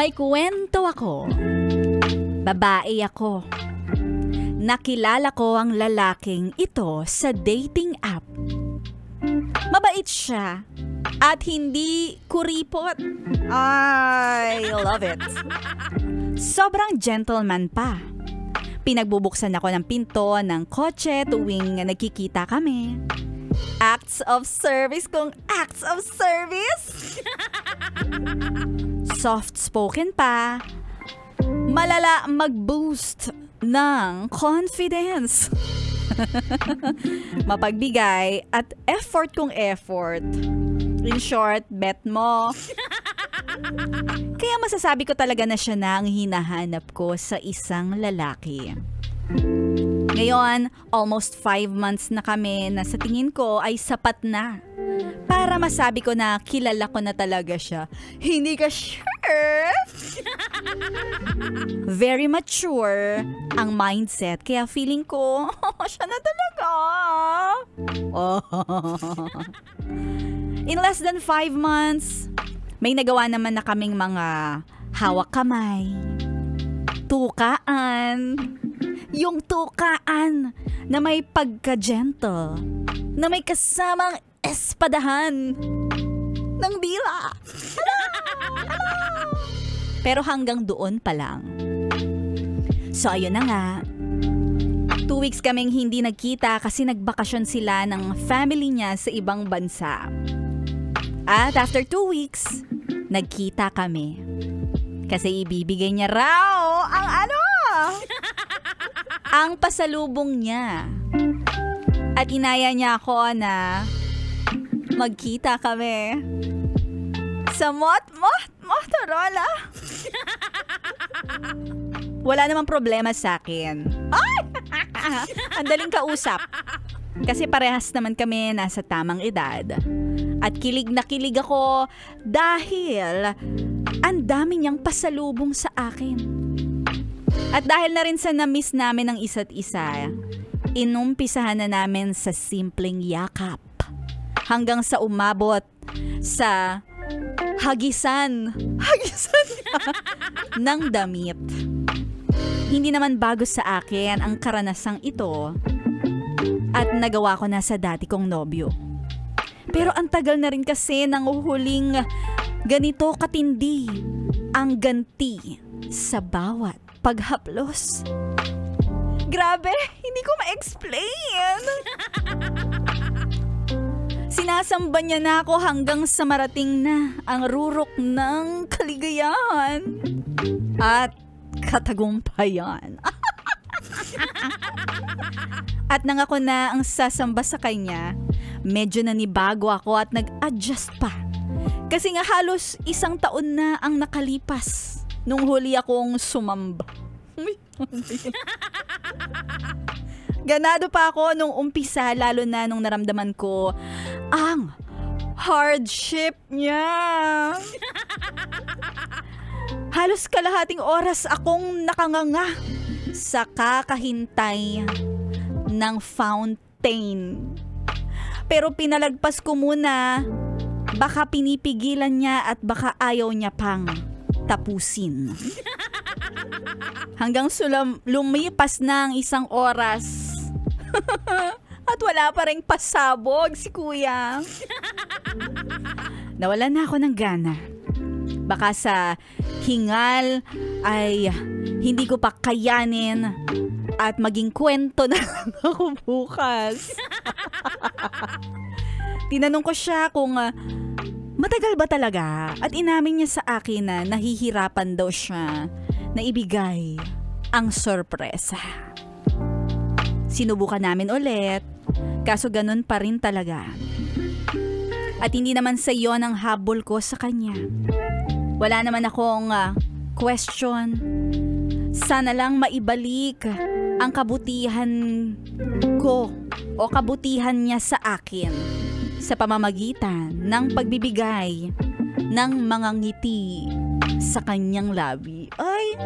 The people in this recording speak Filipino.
May kwento ako. Babae ako. Nakilala ko ang lalaking ito sa dating app. Mabait siya at hindi kuripot. I love it. Sobrang gentleman pa. Pinagbubuksan ako ng pinto ng kotse tuwing nagkikita kami. Acts of service kung acts of service. Soft-spoken pa. Malala mag-boost ng confidence. Mapagbigay at effort kung effort. In short, bet mo. Kaya masasabi ko talaga na siya na ang hinahanap ko sa isang lalaki. Ngayon, almost 5 months na kami na sa tingin ko ay sapat na para masabi ko na kilala ko na talaga siya. Hindi ka sure? Very mature ang mindset, kaya feeling ko, siya na talaga. In less than 5 months, may nagawa naman na kaming mga hawak kamay, tukaan, yung tukaan na may pagka-gentle, na may kasamang espadahan ng dila. Pero hanggang doon pa lang. So ayun na nga. 2 weeks kaming hindi nagkita kasi nagbakasyon sila ng family niya sa ibang bansa. At after 2 weeks, nagkita kami. Kasi ibibigay niya raw ang ang pasalubong niya. At inaya niya ako na magkita kami sa Motorola. Wala namang problema sa akin. Ay! Ang daling kausap. Kasi parehas naman kami nasa tamang edad. At kilig na kilig ako dahil ang dami niyang pasalubong sa akin. At dahil na rin sa na-miss namin ang isa't isa, inumpisahan na namin sa simpleng yakap. Hanggang sa umabot sa hagisan ng damit. Hindi naman bago sa akin ang karanasang ito at nagawa ko na sa dati kong nobyo. Pero ang tagal na rin kasi nang uhuling ganito katindi ang ganti sa bawat paghaplos. Grabe, hindi ko ma-explain. Sinasamba niya na ako hanggang sa marating na ang rurok ng kaligayahan at katagumpayan. At nang ako na ang sasamba sa kanya, medyo nanibago ako at nag-adjust pa. Kasi nga halos 1 taon na ang nakalipas nung huli akong sumamba. Ganado pa ako nung umpisa, lalo na nung naramdaman ko ang hardship niya. Halos kalahating oras akong nakanganga sa kakahintay ng fountain. Pero pinalagpas ko muna, baka pinipigilan niya at baka ayaw niya pang tapusin. Hanggang lumipas na ang 1 oras. At wala pa rin pasabog si kuya. Nawalan na ako ng gana. Baka sa hingal ay hindi ko pa kayanin at maging kwento na lang ako bukas. Tinanong ko siya kung matagal ba talaga at inamin niya sa akin na nahihirapan daw siya na ibigay ang sorpresa. Sinubukan namin ulit, kaso ganun pa rin talaga. At hindi naman sa iyon ang habol ko sa kanya. Wala naman akong question. Sana lang maibalik ang kabutihan ko o kabutihan niya sa akin sa pamamagitan ng pagbibigay ng mga ngiti sa kanyang labi. Ay!